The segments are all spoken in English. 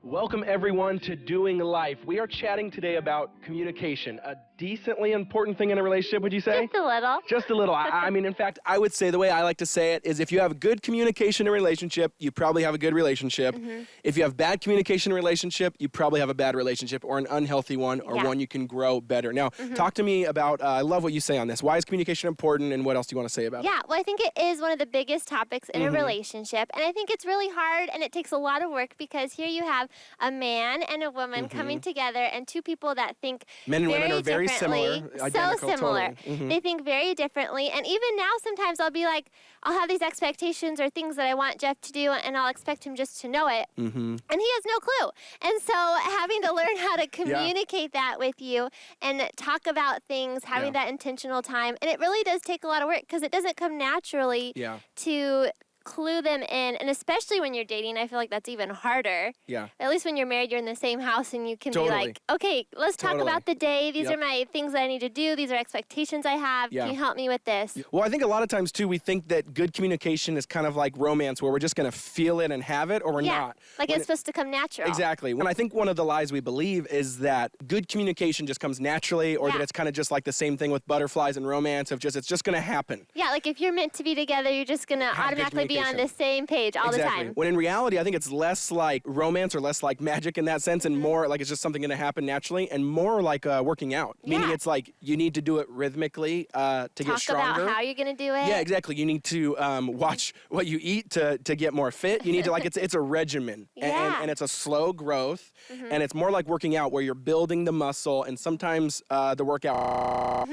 Welcome everyone to Doing Life. We are chatting today about communication, a decently important thing in a relationship, would you say? Just a little. Just a little. I mean, in fact, I would say the way I like to say it is if you have good communication in a relationship, you probably have a good relationship. Mm-hmm. If you have bad communication in a relationship, you probably have a bad relationship or an unhealthy one or one you can grow better. Now, talk to me about, I love what you say on this. Why is communication important and what else do you want to say about it? Yeah, well, I think it is one of the biggest topics in a relationship. And I think it's really hard and it takes a lot of work because here you have a man and a woman coming together and two people that think men and women are very similar. So similar. Totally. They think very differently. And even now, sometimes I'll be like, I'll have these expectations or things that I want Jeff to do, and I'll expect him just to know it. And he has no clue. And so having to learn how to communicate that with you and talk about things, having that intentional time, and it really does take a lot of work because it doesn't come naturally to clue them in, and especially when you're dating, I feel like that's even harder. Yeah. At least when you're married, you're in the same house and you can be like, okay, let's talk about the day. These are my things that I need to do. These are expectations I have. Can you help me with this? Well, I think a lot of times too, we think that good communication is kind of like romance where we're just going to feel it and have it or we're not. Like it's supposed to come natural. Exactly. And I think one of the lies we believe is that good communication just comes naturally or that it's kind of just like the same thing with butterflies and romance of just, it's just going to happen. Yeah, like if you're meant to be together, you're just going to automatically be on the same page all the time. When in reality, I think it's less like romance or less like magic in that sense and more like it's just something going to happen naturally and more like working out. Meaning it's like you need to do it rhythmically to get stronger. Talk about how you're going to do it. Yeah, exactly. You need to watch what you eat to get more fit. You need to it's a regimen and it's a slow growth and it's more like working out where you're building the muscle and sometimes the workout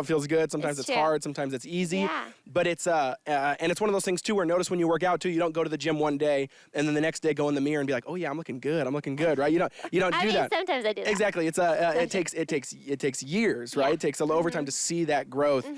feels good, sometimes it's hard, sometimes it's easy. But it's and it's one of those things too where notice when you work out too, you don't go to the gym one day and then the next day go in the mirror and be like, oh yeah, I'm looking good, right? You don't do that. Sometimes I do that. Exactly. It's it takes years, right? It takes a little overtime to see that growth.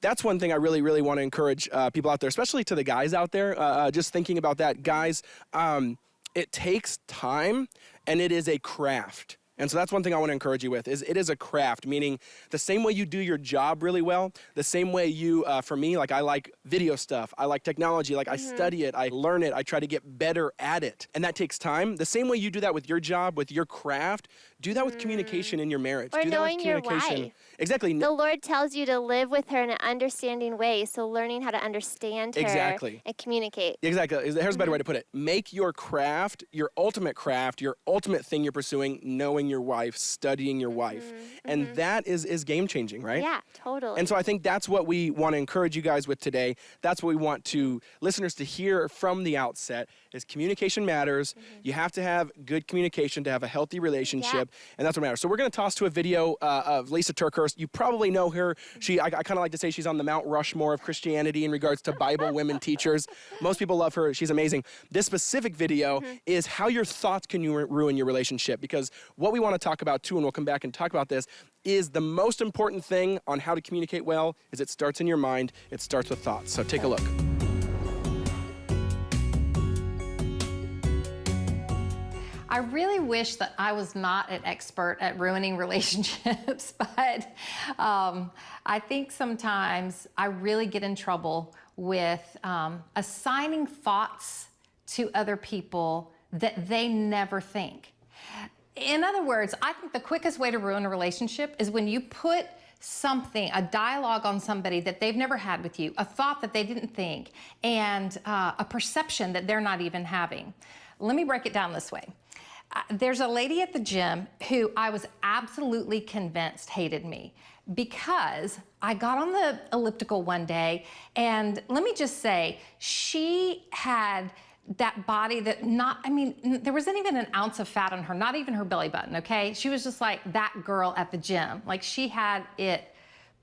That's one thing I really, really want to encourage people out there, especially to the guys out there, just thinking about that. Guys, it takes time and it is a craft. And so that's one thing I want to encourage you with is it is a craft, meaning the same way you do your job really well, the same way you, for me, like I like video stuff, I like technology, like I study it, I learn it, I try to get better at it. And that takes time. The same way you do that with your job, with your craft, do that with communication in your marriage. Or do knowing that with your wife. Exactly. The Lord tells you to live with her in an understanding way, so learning how to understand her and communicate. Exactly. Here's a better way to put it. Make your craft, your ultimate thing you're pursuing, knowing your wife, studying your wife. And that is game-changing, right? Yeah, totally. And so I think that's what we want to encourage you guys with today. That's what we want listeners to hear from the outset is communication matters. You have to have good communication to have a healthy relationship, and that's what matters. So we're going to toss to a video of Lisa Turkhurst. You probably know her. I kind of like to say she's on the Mount Rushmore of Christianity in regards to Bible women teachers. Most people love her. She's amazing. This specific video is how your thoughts can ruin your relationship, because what we want to talk about too, and we'll come back and talk about this, is the most important thing on how to communicate well is it starts in your mind. It starts with thoughts. So take a look. I really wish that I was not an expert at ruining relationships, but I think sometimes I really get in trouble with assigning thoughts to other people that they never think. In other words, I think the quickest way to ruin a relationship is when you put something, a dialogue on somebody that they've never had with you, a thought that they didn't think, and a perception that they're not even having. Let me break it down this way. There's a lady at the gym who I was absolutely convinced hated me because I got on the elliptical one day, and let me just say, she had that body that there wasn't even an ounce of fat on her, not even her belly button, okay? She was just like that girl at the gym. Like she had it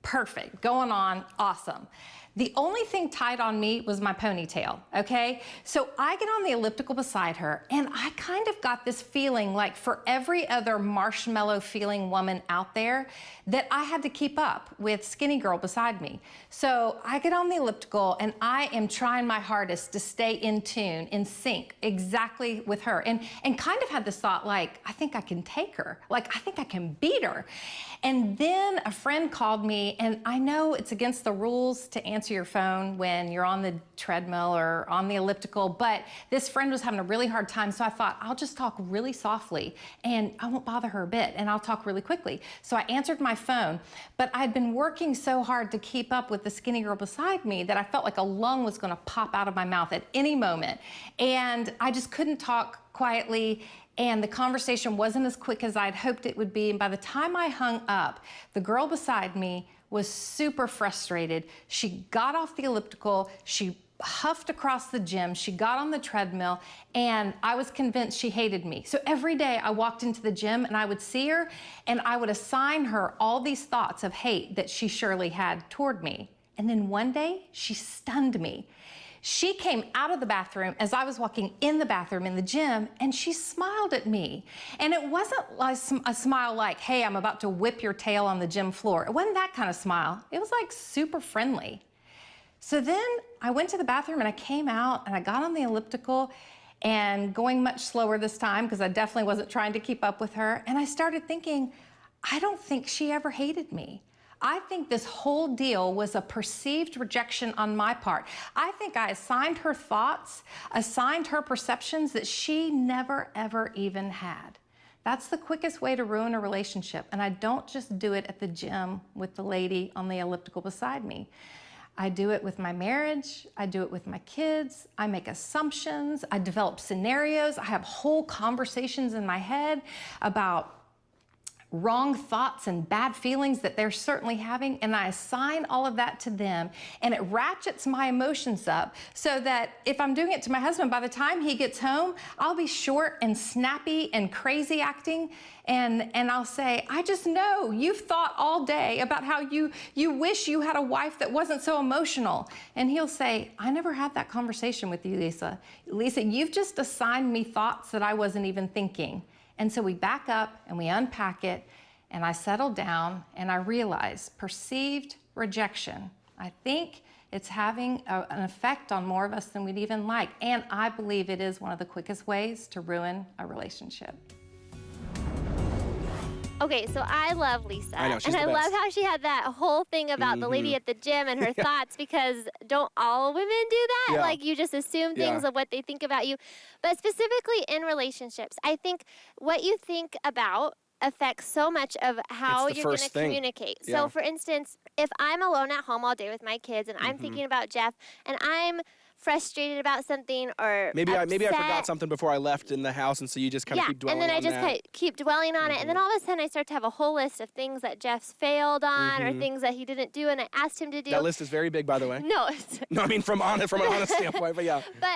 perfect, going on, awesome. The only thing tied on me was my ponytail, okay? So I get on the elliptical beside her, and I kind of got this feeling like for every other marshmallow feeling woman out there that I had to keep up with skinny girl beside me. So I get on the elliptical, and I am trying my hardest to stay in tune, in sync, exactly with her. And kind of had this thought like, I think I can take her. Like, I think I can beat her. And then a friend called me, and I know it's against the rules to answer answer your phone when you're on the treadmill or on the elliptical, but this friend was having a really hard time, so I thought, I'll just talk really softly and I won't bother her a bit, and I'll talk really quickly. So I answered my phone, but I'd been working so hard to keep up with the skinny girl beside me that I felt like a lung was gonna pop out of my mouth at any moment. And I just couldn't talk quietly, and the conversation wasn't as quick as I'd hoped it would be. And by the time I hung up, the girl beside me was super frustrated. She got off the elliptical, she huffed across the gym, she got on the treadmill, and I was convinced she hated me. So every day I walked into the gym and I would see her and I would assign her all these thoughts of hate that she surely had toward me. And then one day she stunned me. She came out of the bathroom as I was walking in the bathroom in the gym, and she smiled at me. And it wasn't like a smile like, hey, I'm about to whip your tail on the gym floor. It wasn't that kind of smile. It was like super friendly. So then I went to the bathroom and I came out and I got on the elliptical and going much slower this time because I definitely wasn't trying to keep up with her. And I started thinking, I don't think she ever hated me. I think this whole deal was a perceived rejection on my part. I think I assigned her thoughts, assigned her perceptions that she never, ever even had. That's the quickest way to ruin a relationship. And I don't just do it at the gym with the lady on the elliptical beside me. I do it with my marriage. I do it with my kids. I make assumptions. I develop scenarios. I have whole conversations in my head about wrong thoughts and bad feelings that they're certainly having, and I assign all of that to them, and it ratchets my emotions up so that if I'm doing it to my husband, by the time he gets home, I'll be short and snappy and crazy acting, and I'll say, I just know you've thought all day about how you wish you had a wife that wasn't so emotional. And he'll say, I never had that conversation with you, Lisa. Lisa, you've just assigned me thoughts that I wasn't even thinking. And so we back up and we unpack it, and I settle down and I realize perceived rejection. I think it's having an effect on more of us than we'd even like. And I believe it is one of the quickest ways to ruin a relationship. Okay, so I love Lisa. I know, she's and the I best. love how she had that whole thing about the lady at the gym and her thoughts, because don't all women do that? Yeah. Like, you just assume things Yeah. of what they think about you. But specifically in relationships, I think what you think about affects so much of how It's the you're going to first thing. communicate. Yeah. So for instance, if I'm alone at home all day with my kids and I'm thinking about Jeff and I'm frustrated about something or Maybe I upset, forgot something before I left in the house, and so you just kind of keep dwelling and then on I just that. keep dwelling on it, and then all of a sudden I start to have a whole list of things that Jeff's failed on or things that he didn't do and I asked him to do. That list is very big, by the way. No, it's, No, I mean from an honest standpoint, but yeah. but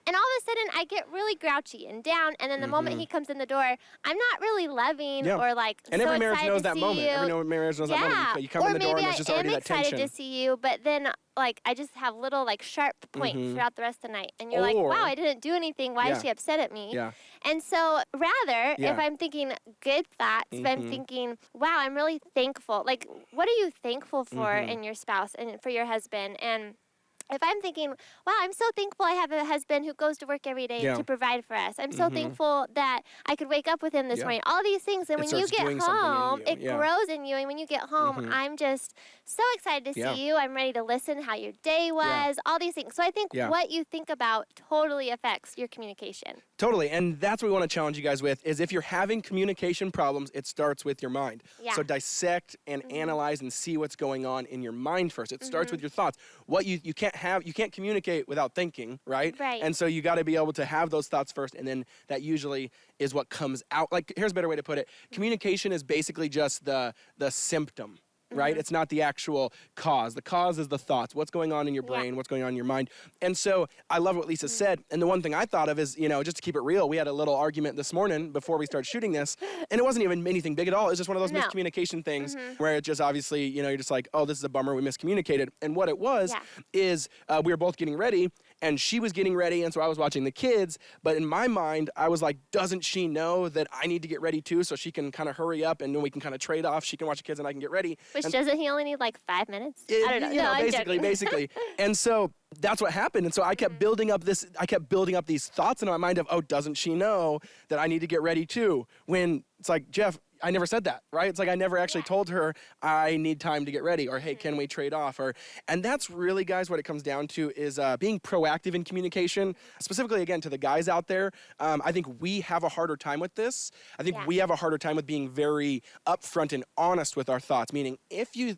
and all of a sudden I get really grouchy and down, and then the moment he comes in the door, I'm not really loving Yeah. or like And so every marriage excited knows to that see moment. you. Every marriage knows that moment. You come or in the door maybe and there's just already I am that tension. excited to see you, but then like I just have little like sharp points throughout the rest of the night, and you're like, Or- wow, I didn't do anything. Why Yeah. is she upset at me? Yeah. And so rather, Yeah. if I'm thinking good thoughts, if I'm thinking, wow, I'm really thankful. Like, what are you thankful for in your spouse and for your husband? And if I'm thinking, wow, I'm so thankful I have a husband who goes to work every day Yeah. to provide for us. I'm so thankful that I could wake up with him this Yeah. morning. All these things. And It when you starts get doing something in home, you. it Yeah. grows in you. And when you get home, I'm just so excited to Yeah. see you. I'm ready to listen how your day was, all these things. So I think Yeah. what you think about totally affects your communication. Totally, and that's what we want to challenge you guys with, is if you're having communication problems, it starts with your mind. Yeah. So dissect and analyze and see what's going on in your mind first. It starts with your thoughts. What you can't communicate without thinking, right? Right. And so you got to be able to have those thoughts first, and then that usually is what comes out. Like, here's a better way to put it. Communication is basically just the symptom. Right? It's not the actual cause. The cause is the thoughts. What's going on in your brain? What's going on in your mind? And so I love what Lisa said. And the one thing I thought of is, just to keep it real, we had a little argument this morning before we started shooting this, and it wasn't even anything big at all. It was just one of those No. miscommunication things where it just obviously, you're just like, oh, this is a bummer. We miscommunicated. And what it was is we were both getting ready, and she was getting ready, and so I was watching the kids. But in my mind, I was like, doesn't she know that I need to get ready too, so she can kind of hurry up, and then we can kind of trade off. She can watch the kids, and I can get ready. Which And- doesn't he only need like 5 minutes? I don't know. No, I'm joking. basically. And so that's what happened. And so I kept building up these thoughts in my mind of, oh, doesn't she know that I need to get ready too? When it's like, Jeff, I never said that, right? It's like I never actually told her I need time to get ready, or hey, can we trade off? And that's really, guys, what it comes down to is being proactive in communication. Specifically, again, to the guys out there, I think we have a harder time with this. I think we have a harder time with being very upfront and honest with our thoughts. Meaning, if you,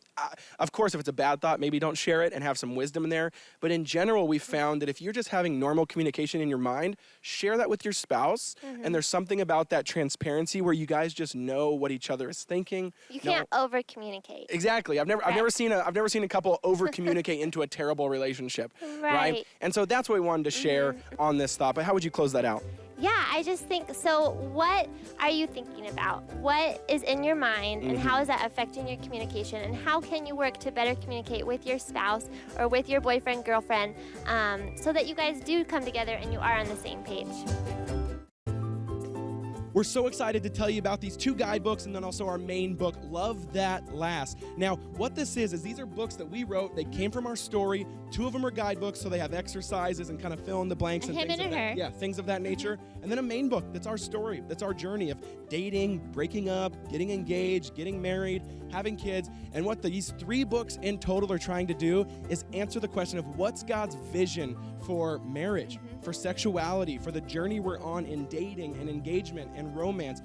of course, if it's a bad thought, maybe don't share it and have some wisdom in there. But in general, we found that if you're just having normal communication in your mind, share that with your spouse. And there's something about that transparency where you guys just know what each other is thinking. You can't over communicate. Exactly. I've never seen a couple over communicate into a terrible relationship. Right. And so that's what we wanted to share on this thought. But how would you close that out? Yeah, I just think, so what are you thinking about? What is in your mind, and how is that affecting your communication? And how can you work to better communicate with your spouse or with your boyfriend, girlfriend, so that you guys do come together and you are on the same page? We're so excited to tell you about these 2 guidebooks and then also our main book, Love That Lasts. Now, what this is these are books that we wrote. They came from our story. 2 of them are guidebooks, so they have exercises and kind of fill in the blanks and things of that, things of that nature. And then a main book that's our story. That's our journey of dating, breaking up, getting engaged, getting married, having kids. And what these 3 books in total are trying to do is answer the question of what's God's vision for marriage, for sexuality, for the journey we're on in dating and engagement and romance.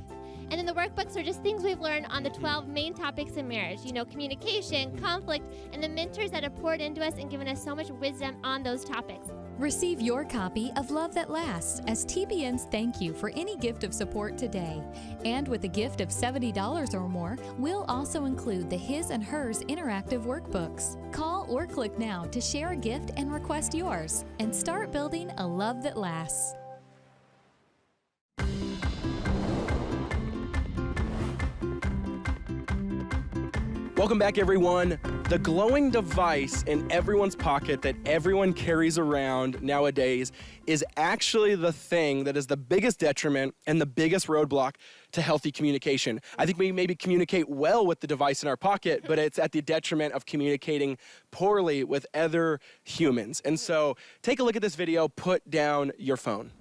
And then the workbooks are just things we've learned on the 12 main topics in marriage. You know, communication, conflict, and the mentors that have poured into us and given us so much wisdom on those topics. Receive your copy of Love That Lasts as TBN's thank you for any gift of support today. And with a gift of $70 or more, we'll also include the His and Hers interactive workbooks. Call or click now to share a gift and request yours, and start building a love that lasts. Welcome back, everyone. The glowing device in everyone's pocket that everyone carries around nowadays is actually the thing that is the biggest detriment and the biggest roadblock to healthy communication. I think we maybe communicate well with the device in our pocket, but it's at the detriment of communicating poorly with other humans. And so take a look at this video. Put down your phone.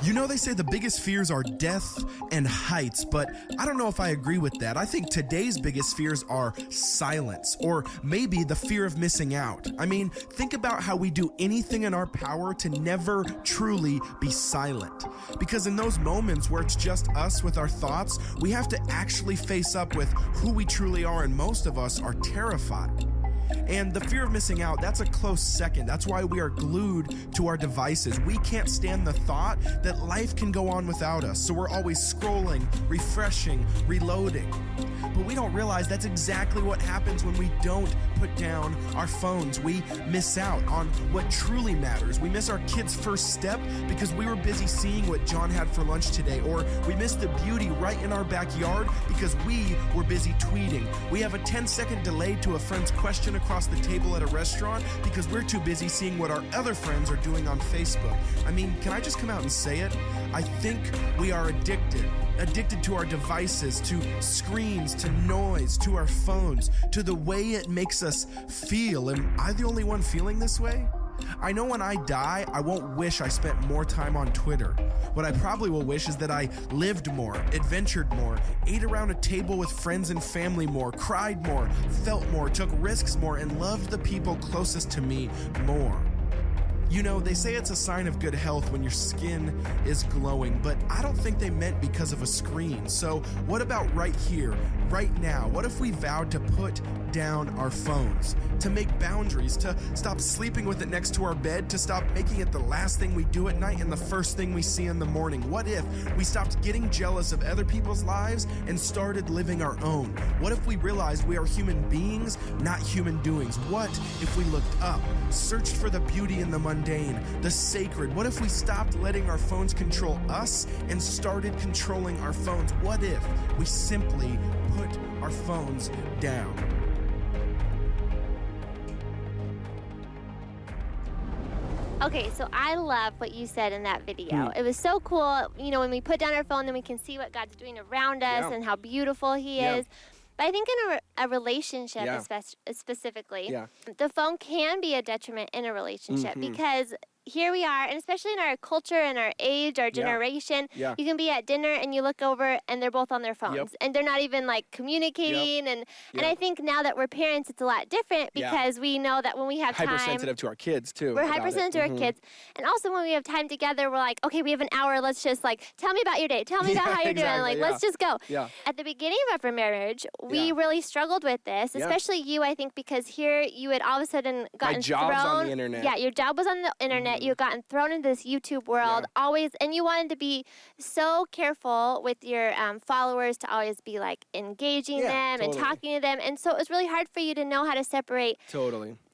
You know, they say the biggest fears are death and heights, but I don't know if I agree with that. I think today's biggest fears are silence, or maybe the fear of missing out. I mean, think about how we do anything in our power to never truly be silent. Because in those moments where it's just us with our thoughts, we have to actually face up with who we truly are, and most of us are terrified. And the fear of missing out, that's a close second. That's why we are glued to our devices. We can't stand the thought that life can go on without us. So we're always scrolling, refreshing, reloading. But we don't realize that's exactly what happens when we don't put down our phones. We miss out on what truly matters. We miss our kid's first step because we were busy seeing what John had for lunch today. Or we miss the beauty right in our backyard because we were busy tweeting. We have a 10-second delay to a friend's question across the table at a restaurant because we're too busy seeing what our other friends are doing on Facebook. I mean, can I just come out and say it? I think we are addicted to our devices, to screens, to noise, to our phones, to the way it makes us feel. Am I the only one feeling this way? I know when I die, I won't wish I spent more time on Twitter. What I probably will wish is that I lived more, adventured more, ate around a table with friends and family more, cried more, felt more, took risks more, and loved the people closest to me more. You know, they say it's a sign of good health when your skin is glowing, but I don't think they meant because of a screen. So what about right here, right now? What if we vowed to put down our phones, to make boundaries, to stop sleeping with it next to our bed, to stop making it the last thing we do at night and the first thing we see in the morning? What if we stopped getting jealous of other people's lives and started living our own? What if we realized we are human beings, not human doings? What if we looked up, searched for the beauty in the mundane, the sacred? What if we stopped letting our phones control us and started controlling our phones? What if we simply put our phones down? Okay, so I love what you said in that video. It was so cool. You know, when we put down our phone, then we can see what God's doing around us and how beautiful He is. But I think in a relationship specifically, the phone can be a detriment in a relationship because here we are, and especially in our culture and our age, our generation, Yeah. you can be at dinner and you look over and they're both on their phones. Yep. And they're not even like communicating. And I think now that we're parents, it's a lot different because we know that when we have time. Hypersensitive to our kids, too. We're hypersensitive to our kids. And also when we have time together, we're like, okay, we have an hour. Let's just like, tell me about your day. Tell me about how you're doing. Like, let's just go. Yeah. At the beginning of our marriage, we really struggled with this, especially you, I think, because here you had all of a sudden gotten My job's thrown. on the internet. Yeah, your job was on the internet. You had gotten thrown into this YouTube world always, and you wanted to be so careful with your followers to always be like engaging them and talking to them. And so it was really hard for you to know how to separate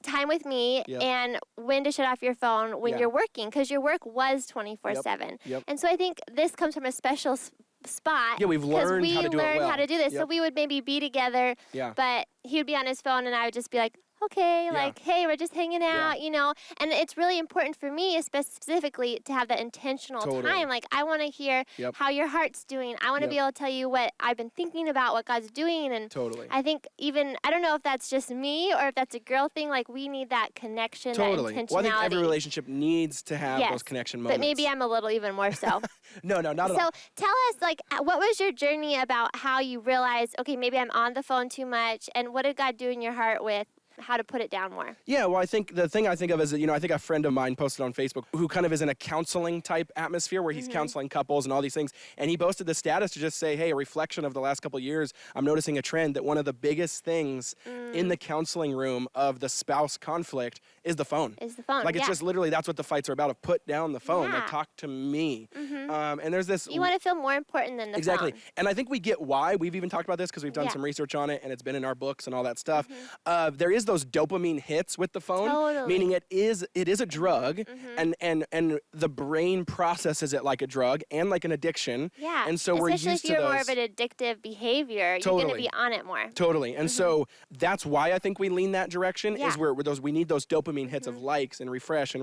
time with me and when to shut off your phone when you're working, because your work was 24/7. And so I think this comes from a special spot. Yeah, we've learned how to do it well. Because we learned how to do this. So we would maybe be together, but he would be on his phone and I would just be like, okay, like, hey, we're just hanging out, you know. And it's really important for me specifically to have that intentional time. Like, I want to hear how your heart's doing. I want to be able to tell you what I've been thinking about, what God's doing. And I think even, I don't know if that's just me or if that's a girl thing, like we need that connection, that intentionality. Well, I think every relationship needs to have those connection moments. But maybe I'm a little even more so. No, not at all. So tell us, like, what was your journey about how you realized, okay, maybe I'm on the phone too much, and what did God do in your heart with how to put it down more? Yeah, well, I think the thing I think of is that, I think a friend of mine posted on Facebook who kind of is in a counseling type atmosphere where he's counseling couples and all these things. And he posted the status to just say, hey, a reflection of the last couple of years, I'm noticing a trend that one of the biggest things in the counseling room of the spouse conflict is the phone. Like, it's just literally, that's what the fights are about, of put down the phone, like, talk to me. And there's this... You want to feel more important than the phone. And I think we get why. We've even talked about this because we've done some research on it, and it's been in our books and all that stuff. There is those dopamine hits with the phone, meaning it is a drug, and the brain processes it like a drug and like an addiction. Yeah, and so we're used to those. Especially if you're more of an addictive behavior, you're going to be on it more. And so that's why I think we lean that direction. Is where we need those dopamine hits of likes and refresh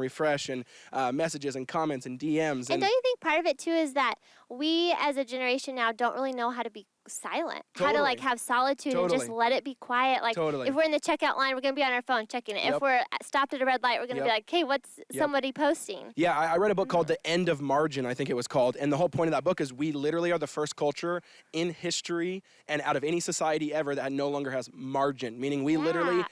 and messages and comments and DMs. And don't you think part of it too is that we as a generation now don't really know how to be silent, how to like have solitude and just let it be quiet. Like if we're in the checkout line, we're gonna be on our phone checking it. If we're stopped at a red light, we're gonna be like, hey, what's somebody posting? Yeah, I read a book called The End of Margin, I think it was called, and the whole point of that book is we literally are the first culture in history and out of any society ever that no longer has margin, meaning we literally...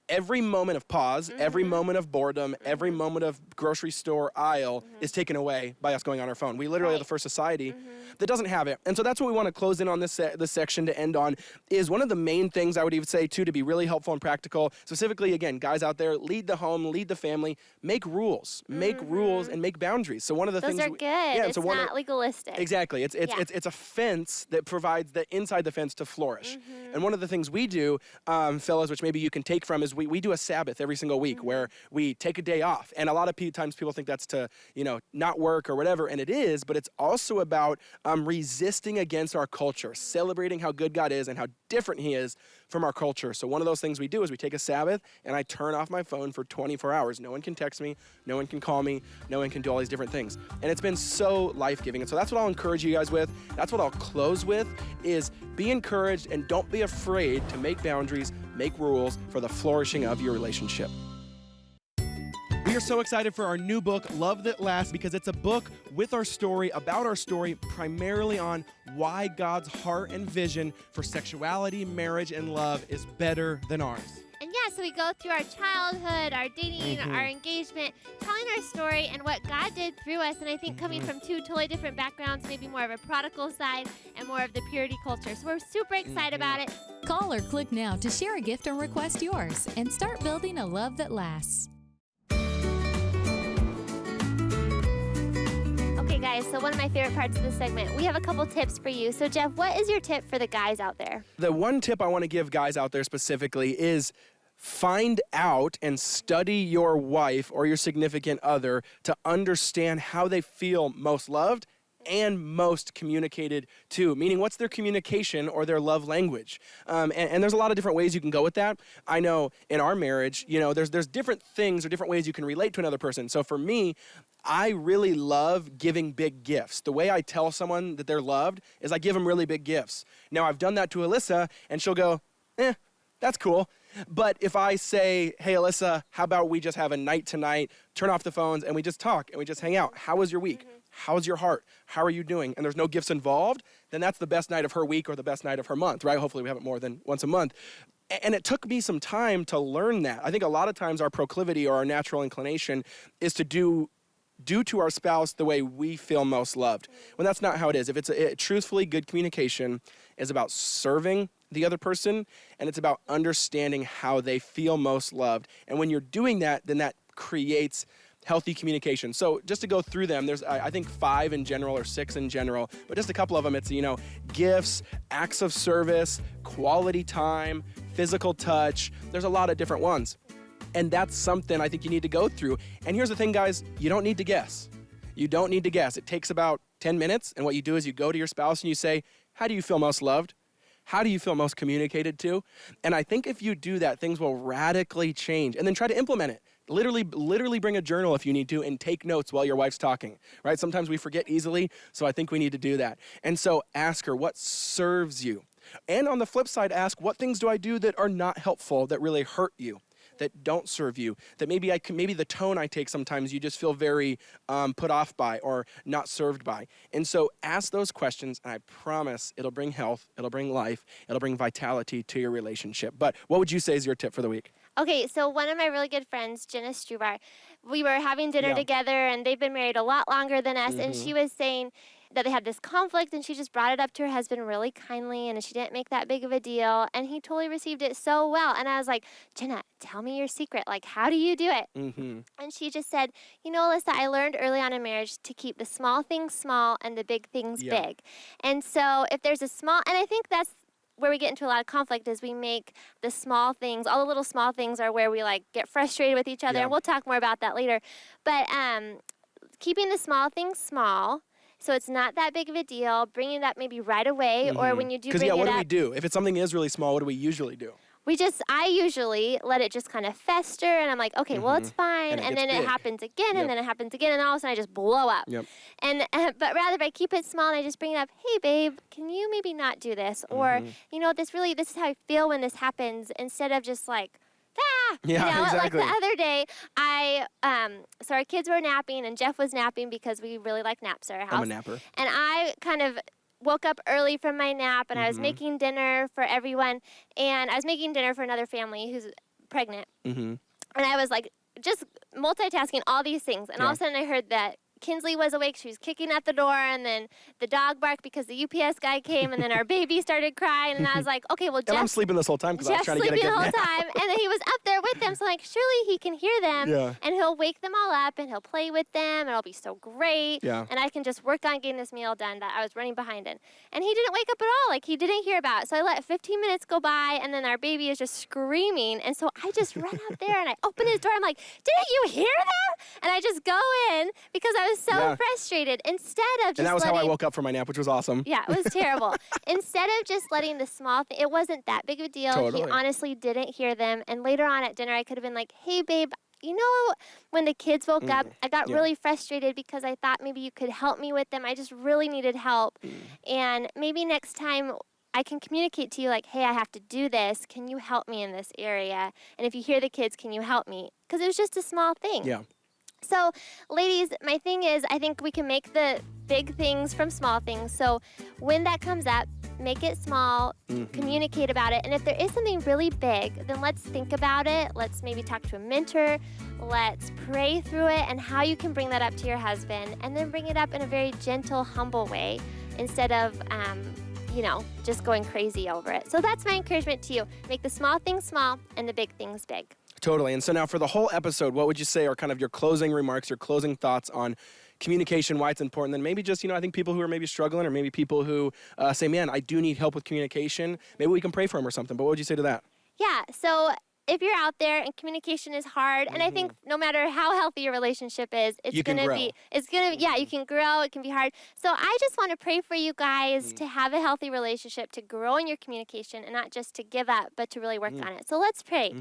Every moment of pause, every moment of boredom, every moment of grocery store aisle is taken away by us going on our phone. We literally are the first society that doesn't have it. And so that's what we want to close in on this section to end on, is one of the main things I would even say, too, to be really helpful and practical. Specifically, again, guys out there, lead the home, lead the family, make rules. Make rules and make boundaries. So one of the things... Those are good. Yeah, it's not legalistic. Exactly. It's a fence that provides the inside the fence to flourish. And one of the things we do, fellas, which maybe you can take from, is we do a Sabbath every single week where we take a day off. And a lot of times people think that's to, not work or whatever, and it is, but it's also about resisting against our culture, celebrating how good God is and how different he is from our culture. So one of those things we do is we take a Sabbath and I turn off my phone for 24 hours. No one can text me, no one can call me, no one can do all these different things. And it's been so life-giving. And so that's what I'll encourage you guys with. That's what I'll close with, is be encouraged and don't be afraid to make boundaries, make rules for the flourishing of your relationship. We are so excited for our new book, Love That Lasts, because it's a book with our story, about our story, primarily on why God's heart and vision for sexuality, marriage, and love is better than ours. And so we go through our childhood, our dating, our engagement, telling our story and what God did through us. And I think coming from two totally different backgrounds, maybe more of a prodigal side and more of the purity culture. So we're super excited about it. Call or click now to share a gift and request yours and start building a love that lasts. Okay, guys, so one of my favorite parts of this segment, we have a couple tips for you. So, Jeff, what is your tip for the guys out there? The one tip I want to give guys out there specifically is find out and study your wife or your significant other to understand how they feel most loved and most communicated to, meaning what's their communication or their love language. And there's a lot of different ways you can go with that. I know in our marriage, there's different things or different ways you can relate to another person. So for me, I really love giving big gifts. The way I tell someone that they're loved is I give them really big gifts. Now, I've done that to Alyssa, and she'll go, that's cool. But if I say, hey, Alyssa, how about we just have a night tonight, turn off the phones, and we just talk, and we just hang out. How was your week? How's your heart? How are you doing? And there's no gifts involved, then that's the best night of her week or the best night of her month, right? Hopefully we have it more than once a month. And it took me some time to learn that. I think a lot of times our proclivity or our natural inclination is to do to our spouse the way we feel most loved, when that's not how it is. If it's truthfully good communication is about serving the other person, and it's about understanding how they feel most loved. And when you're doing that, then that creates healthy communication. So just to go through them, there's I think 5 in general or 6 in general, but just a couple of them. It's, gifts, acts of service, quality time, physical touch. There's a lot of different ones. And that's something I think you need to go through. And here's the thing, guys, you don't need to guess. You don't need to guess. It takes about 10 minutes, and what you do is you go to your spouse and you say, how do you feel most loved? How do you feel most communicated to? And I think if you do that, things will radically change. And then try to implement it. Literally bring a journal if you need to and take notes while your wife's talking, right? Sometimes we forget easily, so I think we need to do that. And so ask her, what serves you? And on the flip side, ask, what things do I do that are not helpful, that really hurt you, that don't serve you, that maybe the tone I take sometimes you just feel very put off by or not served by. And so ask those questions, and I promise it'll bring health, it'll bring life, it'll bring vitality to your relationship. But what would you say is your tip for the week? Okay, so one of my really good friends, Jenna Strubar, we were having dinner together, and they've been married a lot longer than us, and she was saying that they had this conflict, and she just brought it up to her husband really kindly, and she didn't make that big of a deal, and he totally received it so well. And I was like, Jenna, tell me your secret. Like, how do you do it? And she just said, Alyssa, I learned early on in marriage to keep the small things small and the big things big. And so if there's and I think that's where we get into a lot of conflict, is we make the small things, all the little small things are where we get frustrated with each other, and we'll talk more about that later. But keeping the small things small, so it's not that big of a deal, bringing it up maybe right away, or when you do bring it up. Because, what do we do? If it's something is really small, what do we usually do? I usually let it just kind of fester, and I'm like, okay, well, it's fine. And then it happens again, and then it happens again, and all of a sudden I just blow up. And but rather, if I keep it small and I just bring it up, hey, babe, can you maybe not do this? Or, this is how I feel when this happens, instead of just like, exactly. Like the other day, so our kids were napping, and Jeff was napping because we really like naps at our house. I'm a napper. And I kind of woke up early from my nap, and I was making dinner for everyone, and I was making dinner for another family who's pregnant. And I was just multitasking all these things, and all of a sudden I heard that Kinsley was awake. She was kicking at the door, and then the dog barked because the UPS guy came, and then our baby started crying, and I was like, okay, well, Jeff... And I'm sleeping this whole time because I was trying to get a good nap. Jeff's sleeping the whole time, and then he was up there with them, so surely he can hear them, and he'll wake them all up, and he'll play with them, and it'll be so great, and I can just work on getting this meal done that I was running behind in. And he didn't wake up at all. He didn't hear about it. So I let 15 minutes go by, and then our baby is just screaming, and so I just run out there, and I open his door. I'm like, didn't you hear them? And I just go in because I was so frustrated. Instead of just And that was how I woke up from my nap, which was awesome. Yeah, it was terrible. Instead of just letting the small thing, it wasn't that big of a deal. Totally. He honestly didn't hear them. And later on at dinner, I could have been like, hey, babe, when the kids woke up, I got really frustrated because I thought maybe you could help me with them. I just really needed help. And maybe next time I can communicate to you hey, I have to do this. Can you help me in this area? And if you hear the kids, can you help me? Because it was just a small thing. Yeah. So, ladies, my thing is, I think we can make the big things from small things. So when that comes up, make it small, communicate about it. And if there is something really big, then let's think about it. Let's maybe talk to a mentor. Let's pray through it and how you can bring that up to your husband. And then bring it up in a very gentle, humble way instead of, just going crazy over it. So that's my encouragement to you. Make the small things small and the big things big. Totally. And so now for the whole episode, what would you say are kind of your closing remarks, your closing thoughts on communication, why it's important? Then maybe just, I think people who are maybe struggling, or maybe people who say, man, I do need help with communication. Maybe we can pray for them or something. But what would you say to that? Yeah. So if you're out there and communication is hard, and I think no matter how healthy your relationship is, it's going to be, you can grow, it can be hard. So I just want to pray for you guys to have a healthy relationship, to grow in your communication, and not just to give up, but to really work on it. So let's pray.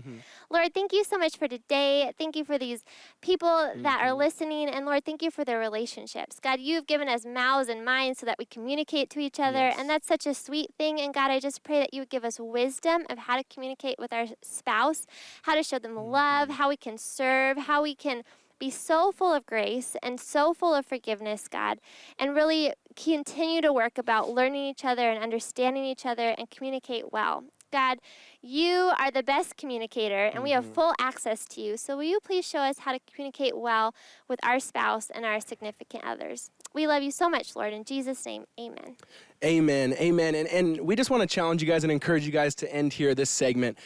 Lord, thank you so much for today. Thank you for these people that are listening, and Lord, thank you for their relationships. God, you've given us mouths and minds so that we communicate to each other, and that's such a sweet thing. And God, I just pray that you would give us wisdom of how to communicate with our spouse, how to show them love, how we can serve, how we can be so full of grace and so full of forgiveness, God, and really continue to work about learning each other and understanding each other and communicate well. God, you are the best communicator, and we have full access to you. So will you please show us how to communicate well with our spouse and our significant others? We love you so much, Lord. In Jesus' name, amen. Amen. Amen. And we just want to challenge you guys and encourage you guys to end here this segment.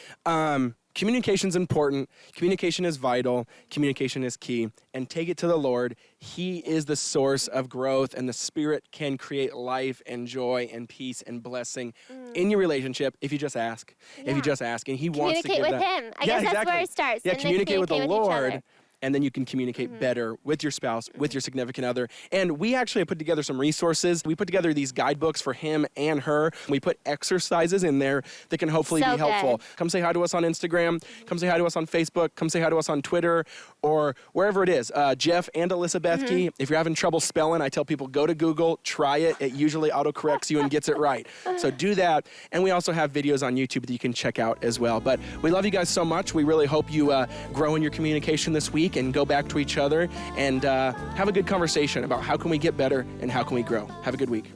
Communication's important. Communication is vital. Communication is key. And take it to the Lord. He is the source of growth, and the Spirit can create life and joy and peace and blessing in your relationship if you just ask. If you just ask. And He wants to give communicate with that. Him. I guess that's where it starts. Yeah, and communicate with the each Lord. other. And then you can communicate better with your spouse, with your significant other. And we actually put together some resources. We put together these guidebooks for him and her. We put exercises in there that can hopefully be helpful. Good. Come say hi to us on Instagram. Come say hi to us on Facebook. Come say hi to us on Twitter or wherever it is. Jeff and Alyssa Bethke. If you're having trouble spelling, I tell people go to Google, try it. It usually autocorrects you and gets it right. So do that. And we also have videos on YouTube that you can check out as well. But we love you guys so much. We really hope you grow in your communication this week and go back to each other and have a good conversation about how can we get better and how can we grow. Have a good week.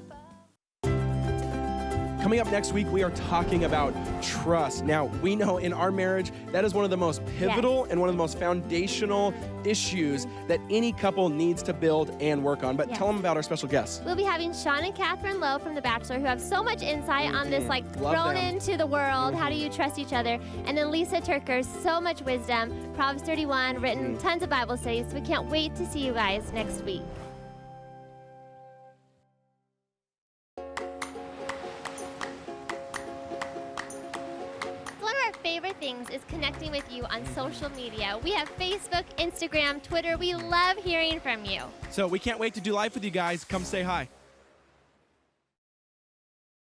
Coming up next week, we are talking about trust. Now, we know in our marriage, that is one of the most pivotal and one of the most foundational issues that any couple needs to build and work on. But tell them about our special guests. We'll be having Sean and Catherine Lowe from The Bachelor, who have so much insight on this, like, thrown into the world. How do you trust each other? And then Lisa Turker, so much wisdom. Proverbs 31, written tons of Bible studies. So we can't wait to see you guys next week. Favorite things is connecting with you on social media. We have Facebook, Instagram, Twitter. We love hearing from you. So we can't wait to do life with you guys. Come say hi.